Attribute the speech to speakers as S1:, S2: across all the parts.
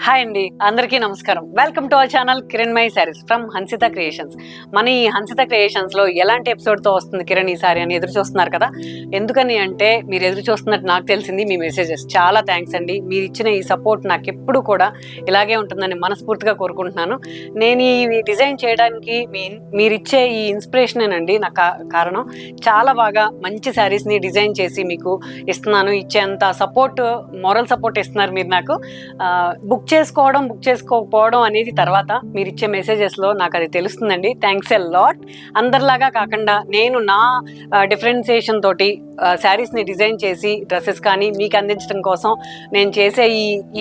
S1: Hi అండి, అందరికీ నమస్కారం. Welcome to our channel Kiranmayi saris from Hansitha creations. మన ఈ హన్సిత క్రియేషన్స్ లో ఎలాంటి ఎపిసోడ్తో వస్తుంది కిరణ్ ఈ సారీ అని ఎదురు చూస్తున్నారు కదా. ఎందుకని అంటే మీరు ఎదురు చూస్తున్నట్టు నాకు తెలిసింది మీ మెసేజెస్. చాలా థ్యాంక్స్ అండి. మీరు ఇచ్చిన ఈ సపోర్ట్ నాకు ఎప్పుడు కూడా ఇలాగే ఉంటుందని మనస్ఫూర్తిగా కోరుకుంటున్నాను. నేను ఈ డిజైన్ చేయడానికి మీరు ఇచ్చే ఈ ఇన్స్పిరేషనేనండి నాకు కారణం. చాలా బాగా మంచి శారీస్ని డిజైన్ చేసి మీకు ఇస్తున్నాను. ఇచ్చేంత సపోర్ట్, మోరల్ సపోర్ట్ ఇస్తున్నారు మీరు నాకు. బుక్ చేసుకోకపోవడం అనేది తర్వాత మీరు ఇచ్చే మెసేజెస్లో నాకు అది తెలుస్తుందండి. Thanks a lot. అందరిలాగా కాకుండా నేను నా డిఫరెన్సియేషన్ తోటి శారీస్ని డిజైన్ చేసి డ్రెస్సెస్ కానీ మీకు అందించడం కోసం నేను చేసే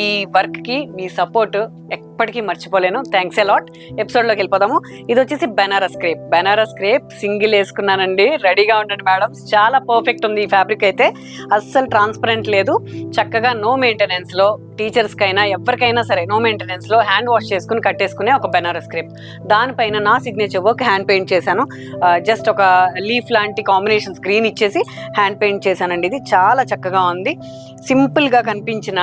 S1: ఈ వర్క్కి మీ సపోర్ట్ ఎప్పటికీ మర్చిపోలేను. Thanks a lot. ఎపిసోడ్లోకి వెళ్ళిపోదాము. ఇది వచ్చేసి బెనారస్ క్రేప్ సింగిల్ వేసుకున్నానండి. రెడీగా ఉండండి మేడం. చాలా పర్ఫెక్ట్ ఉంది ఈ ఫ్యాబ్రిక్ అయితే. అస్సలు ట్రాన్స్పరెంట్ లేదు. చక్కగా నో మెయింటెనెన్స్లో టీచర్స్కైనా ఎవరికైనా సరే నో మెయింటెనెన్స్లో హ్యాండ్ వాష్ చేసుకుని కట్టేసుకునే ఒక బెనారస్ క్రేప్. దానిపైన నా సిగ్నేచర్ వర్క్ హ్యాండ్ పెయింట్ చేశాను. జస్ట్ ఒక లీఫ్ లాంటి కాంబినేషన్స్ గ్రీన్ ఇచ్చేసి హ్యాండ్ పెయింట్ చేశానండి. ఇది చాలా చక్కగా ఉంది. సింపుల్గా కనిపించిన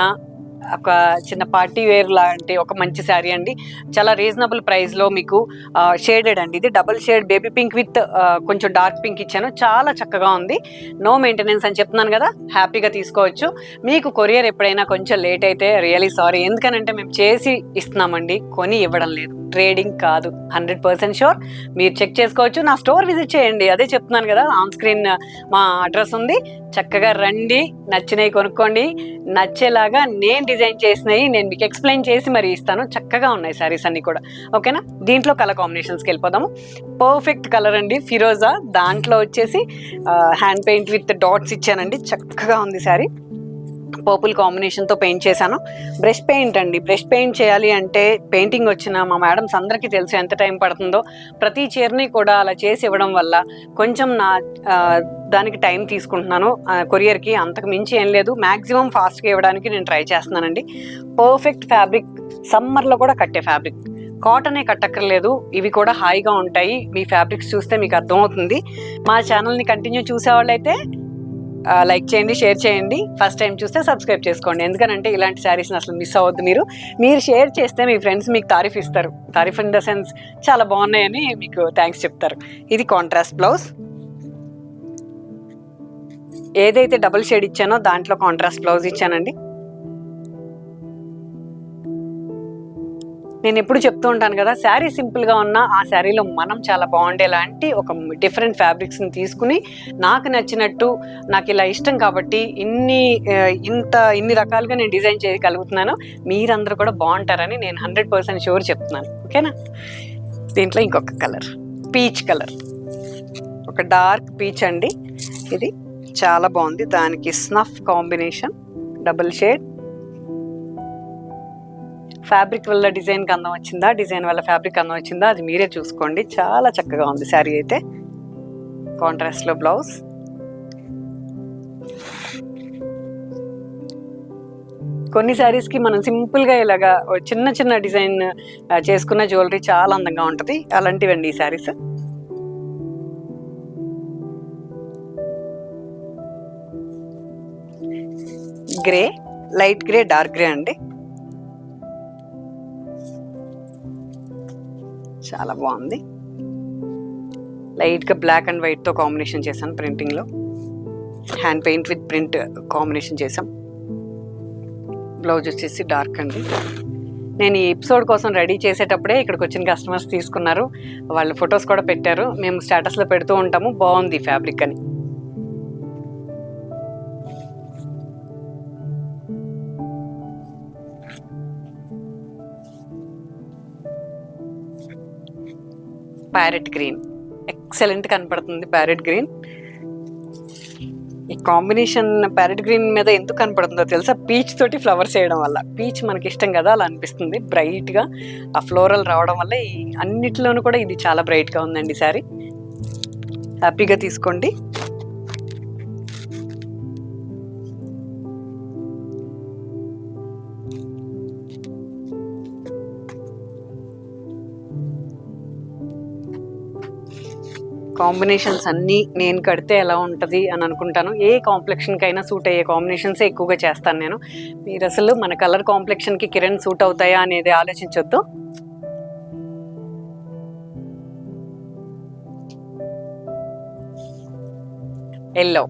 S1: ఒక చిన్న పార్టీ వేర్ లాంటి ఒక మంచి శారీ అండి. చాలా రీజనబుల్ ప్రైస్లో మీకు షేడెడ్ అండి. ఇది double shade baby pink with కొంచెం డార్క్ పింక్ ఇచ్చాను. చాలా చక్కగా ఉంది. నో మెయింటెనెన్స్ అని చెప్తున్నాను కదా, హ్యాపీగా తీసుకోవచ్చు. మీకు కొరియర్ ఎప్పుడైనా కొంచెం లేట్ అయితే రియలీ సారీ. ఎందుకనంటే మేము చేసి ఇస్తున్నామండి, కొని ఇవ్వడం లేదు. ట్రేడింగ్ కాదు, 100% షూర్. మీరు చెక్ చేసుకోవచ్చు. నా స్టోర్ విజిట్ చేయండి. అదే చెప్తున్నాను కదా, ఆన్ స్క్రీన్ మా అడ్రస్ ఉంది. చక్కగా రండి, నచ్చినవి కొనుక్కోండి. నచ్చేలాగా నేను డిజైన్ చేసినవి నేను మీకు ఎక్స్ప్లెయిన్ చేసి మరి ఇస్తాను. చక్కగా ఉన్నాయి శారీస్ అన్ని కూడా. ఓకేనా. దీంట్లో కలర్ కాంబినేషన్స్కి వెళ్ళిపోదాము. పర్ఫెక్ట్ కలర్ అండి, ఫిరోజా. దాంట్లో వచ్చేసి హ్యాండ్ పెయింట్ విత్ డాట్స్ ఇచ్చానండి. చక్కగా ఉంది శారీ. పర్పుల్ కాంబినేషన్తో పెయింట్ చేశాను. బ్రష్ పెయింట్ అండి. బ్రష్ పెయింట్ చేయాలి అంటే పెయింటింగ్ వచ్చిన మా మేడమ్స్ అందరికీ తెలుసు ఎంత టైం పడుతుందో. ప్రతి చీరని కూడా అలా చేసి ఇవ్వడం వల్ల కొంచెం దానికి టైం తీసుకుంటున్నాను కొరియర్కి. అంతకు మించి ఏం లేదు. మ్యాక్సిమం ఫాస్ట్గా ఇవ్వడానికి నేను ట్రై చేస్తున్నానండి. పర్ఫెక్ట్ ఫ్యాబ్రిక్, సమ్మర్లో కూడా కట్టే ఫ్యాబ్రిక్. కాటనే కట్టక్కర్లేదు, ఇవి కూడా హాయిగా ఉంటాయి. మీ ఫ్యాబ్రిక్స్ చూస్తే మీకు అర్థమవుతుంది. మా ఛానల్ని కంటిన్యూ చూసేవాళ్ళైతే లైక్ చేయండి, షేర్ చేయండి. ఫస్ట్ టైం చూస్తే సబ్స్క్రైబ్ చేసుకోండి. ఎందుకనంటే ఇలాంటి శారీస్ని అసలు మిస్ అవ్వద్దు. మీరు షేర్ చేస్తే మీ ఫ్రెండ్స్ మీకు తారీఫ్ ఇస్తారు. తారీఫ్ ఇన్ ద సెన్స్ చాలా బాగున్నాయని మీకు థ్యాంక్స్ చెప్తారు. ఇది కాంట్రాస్ట్ బ్లౌజ్. ఏదైతే డబుల్ షేడ్ ఇచ్చానో దాంట్లో కాంట్రాస్ట్ బ్లౌజ్ ఇచ్చానండి. నేను ఎప్పుడు చెప్తూ ఉంటాను కదా, శారీ సింపుల్గా ఉన్నా ఆ శారీలో మనం చాలా బాగుండేలాంటి ఒక డిఫరెంట్ ఫ్యాబ్రిక్స్ని తీసుకుని నాకు నచ్చినట్టు, నాకు ఇలా ఇష్టం కాబట్టి ఇన్ని రకాలుగా నేను డిజైన్ చేయగలుగుతున్నాను. మీరందరూ కూడా బాగుంటారని నేను 100% షూర్ చెప్తున్నాను. ఓకేనా. దీంట్లో ఇంకొక కలర్, పీచ్ కలర్, ఒక డార్క్ పీచ్ అండి. ఇది చాలా బాగుంది. దానికి snuff combination, double shade. Fabric వల్ల డిజైన్కి అందం వచ్చిందా, డిజైన్ వల్ల ఫ్యాబ్రిక్ అందం వచ్చిందా, అది మీరే చూసుకోండి. చాలా చక్కగా ఉంది శారీ అయితే. కాంట్రాస్ట్లో బ్లౌజ్. కొన్ని శారీస్కి మనం సింపుల్గా ఇలాగా చిన్న చిన్న డిజైన్ చేసుకున్న జ్యువెలరీ చాలా అందంగా ఉంటుంది. అలాంటివండి ఈ saris. Grey, light grey, dark grey అండి. చాలా బాగుంది. లైట్గా బ్లాక్ అండ్ వైట్తో కాంబినేషన్ చేశాను. ప్రింటింగ్లో hand paint with print combination చేసాం. బ్లౌజ్ వచ్చేసి డార్క్ అండి. నేను ఈ ఎపిసోడ్ కోసం రెడీ చేసేటప్పుడే ఇక్కడికి వచ్చిన కస్టమర్స్ తీసుకున్నారు. వాళ్ళు ఫొటోస్ కూడా పెట్టారు. మేము స్టేటస్లో పెడుతూ ఉంటాము, బాగుంది ఫ్యాబ్రిక్ అని. ప్యారెట్ గ్రీన్ ఎక్సలెంట్ కనపడుతుంది. ప్యారెట్ గ్రీన్ ఈ కాంబినేషన్ ప్యారెట్ గ్రీన్ మీద ఎందుకు కనపడుతుందో తెలుసా? పీచ్ తోటి ఫ్లవర్స్ వేయడం వల్ల. పీచ్ మనకి ఇష్టం కదా, అలా అనిపిస్తుంది. బ్రైట్గా ఆ ఫ్లోరల్ రావడం వల్ల ఈ అన్నిటిలోనూ కూడా ఇది చాలా బ్రైట్గా ఉందండి శారీ. హ్యాపీగా తీసుకోండి. కాంబినేషన్స్ అన్నీ నేను కడితే ఎలా ఉంటుంది అని అనుకుంటాను. ఏ కాంప్లెక్షన్కి అయినా సూట్ అయ్యే కాంబినేషన్సే ఎక్కువగా చేస్తాను నేను. మీరు అసలు మన కలర్ కాంప్లెక్షన్కి కిరణ్ సూట్ అవుతాయా అనేది ఆలోచించొద్దు. Yellow,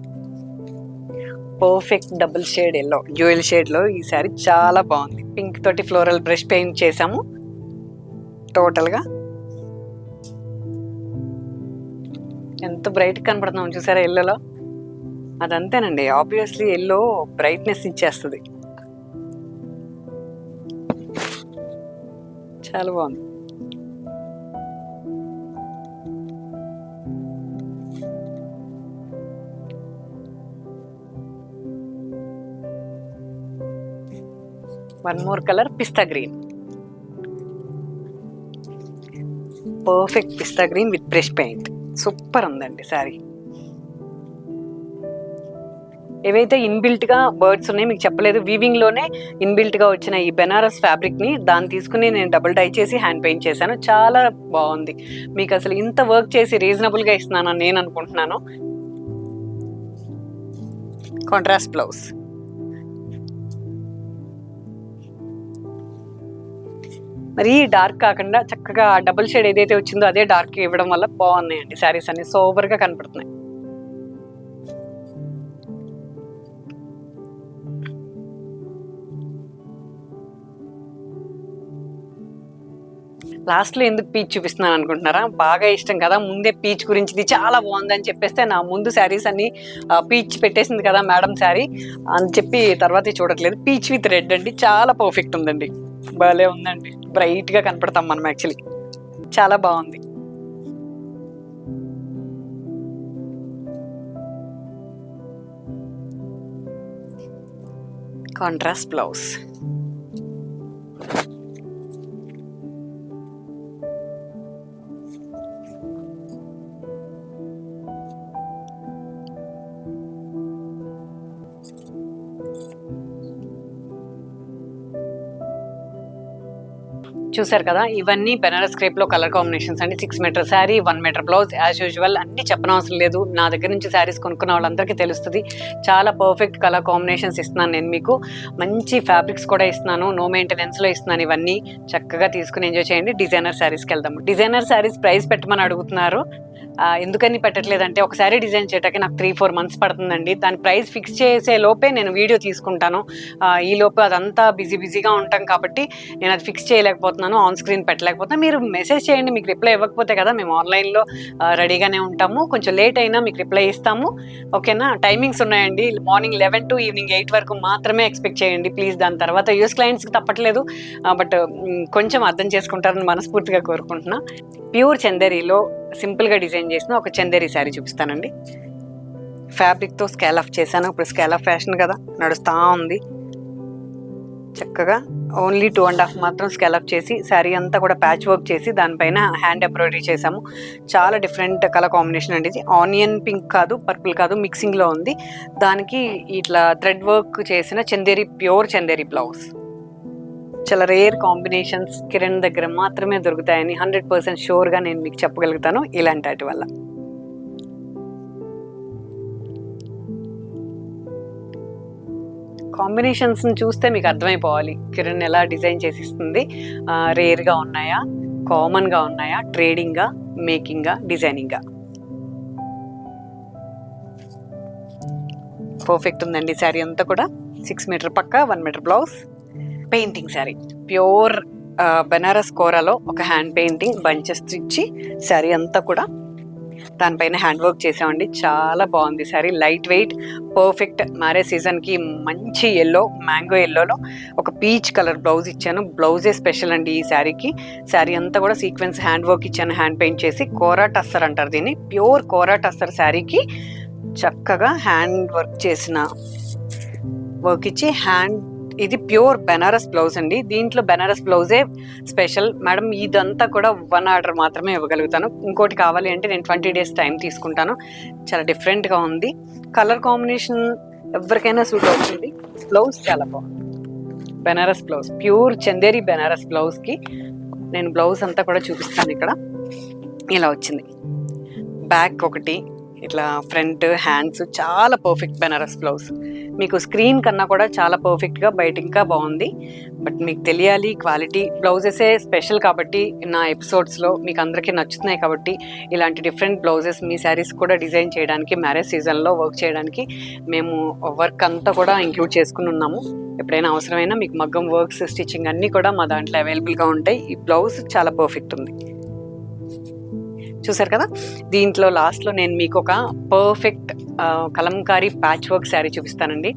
S1: perfect double shade yellow, jewel షేడ్లో ఈ శారీ చాలా బాగుంది. పింక్ తోటి ఫ్లోరల్ బ్రష్ పెయింట్ చేసాము. టోటల్గా ఎంత బ్రైట్ కనపడుతున్నాం చూసారా ఎల్లోలో. అదంతేనండి, ఆబ్వియస్లీ ఎల్లో బ్రైట్నెస్ ఇచ్చేస్తుంది. చాలా బాగుంది. One more colour, pista green. Perfect pista green with brush paint. Super ఉందండి శారీ. ఏవైతే ఇన్బిల్ట్గా బర్డ్స్ ఉన్నాయి మీకు చెప్పలేదు, వీవింగ్లోనే ఇన్బిల్ట్గా వచ్చిన ఈ బెనారస్ ఫ్యాబ్రిక్ని దాన్ని తీసుకుని నేను డబుల్ డై చేసి హ్యాండ్ పెయింట్ చేశాను. చాలా బాగుంది. మీకు అసలు ఇంత వర్క్ చేసి రీజనబుల్గా ఇస్తున్నానని నేను అనుకుంటున్నాను. Contrast blouse. మరి డార్క్ కాకుండా చక్కగా డబుల్ షేడ్ ఏదైతే వచ్చిందో అదే డార్క్ ఇవ్వడం వల్ల బాగున్నాయండి శారీస్ అన్ని, సోబర్గా కనపడుతున్నాయి. లాస్ట్లో ఎందుకు పీచ్ చూపిస్తున్నాను అనుకుంటున్నారా? బాగా ఇష్టం కదా, ముందే పీచ్ గురించి ఇది చాలా బాగుందని చెప్పేస్తే నా ముందు శారీస్ అన్ని పీచ్ పెట్టేసింది కదా మేడం శారీ అని చెప్పి తర్వాత చూడట్లేదు. పీచ్ విత్ రెడ్ అండి, చాలా పర్ఫెక్ట్ ఉందండి, భలే ఉందండి. బ్రైట్గా కనపడతాం మనం యాక్చువల్లీ, చాలా బాగుంది. Contrast blouse. చూసారు కదా, ఇవన్నీ బెనారస్ క్రేప్ లో కలర్ కాంబినేషన్స్ అండి. 6 metre sari, 1 metre blouse. As usual అన్ని చెప్పనవసరం లేదు, నా దగ్గర నుంచి శారీస్ కొనుక్కున్న వాళ్ళందరికీ తెలుస్తుంది. చాలా పర్ఫెక్ట్ కలర్ కాంబినేషన్స్ ఇస్తున్నాను నేను మీకు. మంచి ఫ్యాబ్రిక్స్ కూడా ఇస్తున్నాను, నో మెయింటెనెన్స్లో ఇస్తున్నాను. ఇవన్నీ చక్కగా తీసుకుని ఎంజాయ్ చేయండి. డిజైనర్ శారీస్కి వెళ్దాము. డిజైనర్ శారీస్ ప్రైస్ పెట్టమని అడుగుతున్నారు. ఎందుకని పెట్టట్లేదంటే, ఒక శారీ డిజైన్ చేయడానికి నాకు 3-4 months పడుతుందండి. దాని ప్రైస్ ఫిక్స్ చేసే లోపే నేను వీడియో తీసుకుంటాను. ఈ లోపు అదంతా బిజీగా ఉంటాం కాబట్టి నేను అది ఫిక్స్ చేయలేకపోతున్నాను, ఆన్ స్క్రీన్ పెట్టలేకపోతున్నాను. మీరు మెసేజ్ చేయండి, మీకు రిప్లై ఇవ్వకపోతే కదా మేము ఆన్లైన్లో రెడీగానే ఉంటాము. కొంచెం లేట్ అయినా మీకు రిప్లై ఇస్తాము, ఓకేనా? టైమింగ్స్ ఉన్నాయండి, మార్నింగ్ 11 to ఈవినింగ్ 8 వరకు మాత్రమే ఎక్స్పెక్ట్ చేయండి ప్లీజ్. దాని తర్వాత యూఎస్ క్లయింట్స్కి తప్పట్లేదు, బట్ కొంచెం అర్థం చేసుకుంటారని మనస్ఫూర్తిగా కోరుకుంటున్నా. ప్యూర్ చందేరీలో సింపుల్గా డిజైన్ చేసిన ఒక చందేరీ శారీ చూపిస్తానండి. ఫ్యాబ్రిక్తో స్కేల్ ఆఫ్ చేశాను. ఇప్పుడు స్కేల్ ఆఫ్ ఫ్యాషన్ కదా నడుస్తూ ఉంది. చక్కగా ఓన్లీ 2.5 మాత్రం స్కేల్ ఆఫ్ చేసి శారీ అంతా కూడా ప్యాచ్ వర్క్ చేసి దానిపైన హ్యాండ్ ఎంబ్రాయిడరీ చేసాము. చాలా డిఫరెంట్ కలర్ కాంబినేషన్ అండి ఇది. ఆనియన్ పింక్ కాదు, పర్పుల్ కాదు, మిక్సింగ్లో ఉంది. దానికి ఇట్లా థ్రెడ్ వర్క్ చేసిన చందేరీ, ప్యూర్ చందేరీ బ్లౌజ్. చాలా రేర్ కాంబినేషన్స్ కిరణ్ దగ్గర మాత్రమే దొరుకుతాయని 100% షూర్గా నేను మీకు చెప్పగలుగుతాను ఇలాంటి వాటి వల్ల. కాంబినేషన్స్ని చూస్తే మీకు అర్థమైపోవాలి కిరణ్ ఎలా డిజైన్ చేసిస్తుంది. రేర్గా ఉన్నాయా, కామన్గా ఉన్నాయా, ట్రేడింగ్గా, మేకింగ్గా, డిజైనింగ్గా. పర్ఫెక్ట్ ఉందండి శారీ అంతా కూడా. 6 మీటర్ పక్క, 1 metre blouse. Painting sari, pure Banaras కోరాలో ఒక హ్యాండ్ పెయింటింగ్ బంచెస్ ఇచ్చి శారీ అంతా కూడా దానిపైన హ్యాండ్ వర్క్ చేసామండి. చాలా బాగుంది sari, light weight, perfect. Marriage సీజన్కి మంచి ఎల్లో, మ్యాంగో ఎల్లోలో ఒక పీచ్ కలర్ బ్లౌజ్ ఇచ్చాను. బ్లౌజే స్పెషల్ అండి ఈ శారీకి. శారీ అంతా కూడా సీక్వెన్స్ హ్యాండ్ వర్క్ ఇచ్చాను, హ్యాండ్ పెయింట్ చేసి. కోరా టస్సర్ అంటారు దీన్ని, ప్యూర్ కోరా టస్సర్ శారీకి చక్కగా హ్యాండ్ వర్క్ చేసిన వర్క్ ఇచ్చి హ్యాండ్. ఇది ప్యూర్ బెనారస్ బ్లౌజ్ అండి. దీంట్లో బెనారస్ బ్లౌజే స్పెషల్ మేడం. ఇదంతా కూడా 1 ఆర్డర్ మాత్రమే ఇవ్వగలుగుతాను. ఇంకోటి కావాలి అంటే నేను 20 days టైం తీసుకుంటాను. చాలా డిఫరెంట్గా ఉంది. కలర్ కాంబినేషన్ ఎవరికైనా సూట్ అవుతుంది. బ్లౌజ్ చాలా బాగుంది, బెనారస్ బ్లౌజ్, ప్యూర్ చందేరి బెనారస్ బ్లౌజ్కి నేను బ్లౌజ్ అంతా కూడా చూపిస్తాను. ఇక్కడ ఇలా వచ్చింది. బ్యాక్ ఒకటి, ఇట్లా ఫ్రంట్ హ్యాండ్స్ చాలా పర్ఫెక్ట్ బెనారస్ బ్లౌజ్. మీకు స్క్రీన్ కన్నా కూడా చాలా పర్ఫెక్ట్గా బయట ఇంకా బాగుంది. బట్ మీకు తెలియాలి క్వాలిటీ బ్లౌజెసే స్పెషల్ కాబట్టి నా ఎపిసోడ్స్లో మీకు అందరికీ నచ్చుతున్నాయి కాబట్టి ఇలాంటి డిఫరెంట్ బ్లౌజెస్ మీ శారీస్ కూడా డిజైన్ చేయడానికి మ్యారేజ్ సీజన్లో వర్క్ చేయడానికి మేము వర్క్ అంతా కూడా ఇంక్లూడ్ చేసుకుని ఉన్నాము. ఎప్పుడైనా అవసరమైనా మీకు మగ్గం వర్క్స్ స్టిచ్చింగ్ అన్నీ కూడా మా దాంట్లో అవైలబుల్గా ఉంటాయి. ఈ బ్లౌజ్ చాలా పర్ఫెక్ట్ ఉంది. చూసారు కదా, దీంట్లో లాస్ట్లో నేను మీకు ఒక perfect Kalamkari patch work sari చూపిస్తానండి.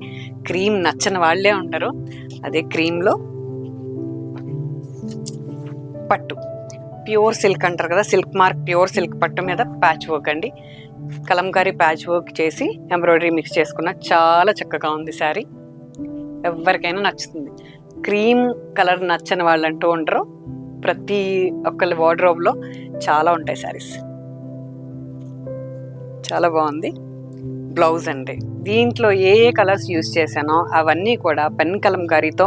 S1: క్రీమ్ నచ్చని వాళ్ళే ఉంటారు. అదే క్రీమ్లో పట్టు, ప్యూర్ సిల్క్ అంటారు కదా, సిల్క్ మార్క్ ప్యూర్ సిల్క్ పట్టు మీద ప్యాచ్ వర్క్ అండి. కలంకారీ ప్యాచ్ వర్క్ చేసి ఎంబ్రాయిడరీ మిక్స్ చేసుకున్న చాలా చక్కగా ఉంది శారీ. ఎవరికైనా నచ్చుతుంది. క్రీమ్ కలర్ నచ్చని వాళ్ళు అంటూ ఉంటారు. ప్రతి ఒక్కరి వార్డ్రోబ్లో చాలా ఉంటాయి శారీస్. చాలా బాగుంది బ్లౌజ్ అండి. దీంట్లో ఏ ఏ కలర్స్ యూజ్ చేశానో అవన్నీ కూడా పెన్ కలంకారీతో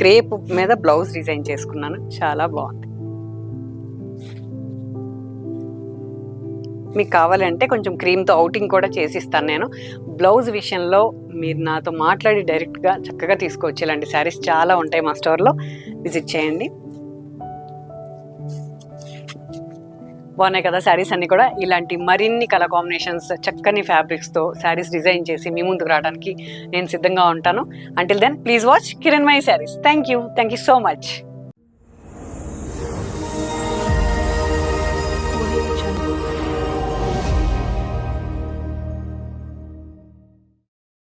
S1: క్రేప్ మీద బ్లౌజ్ డిజైన్ చేసుకున్నాను. చాలా బాగుంది. మీకు కావాలంటే కొంచెం క్రీమ్తో అవుటింగ్ కూడా చేసిస్తాను నేను. బ్లౌజ్ విషయంలో మీరు నాతో మాట్లాడి డైరెక్ట్గా చక్కగా తీసుకోవచ్చు. ఇలాంటి శారీస్ చాలా ఉంటాయి మా స్టోర్లో, విజిట్ చేయండి. బాగున్నాయి కదా శారీస్ అన్ని కూడా. ఇలాంటి మరిన్ని కలర్ కాంబినేషన్స్ చక్కని ఫ్యాబ్రిక్స్తో శారీస్ డిజైన్ చేసి మీ ముందుకు రావడానికి నేను సిద్ధంగా ఉంటాను. Until then please watch Kiranmayi saris. Thank you so much.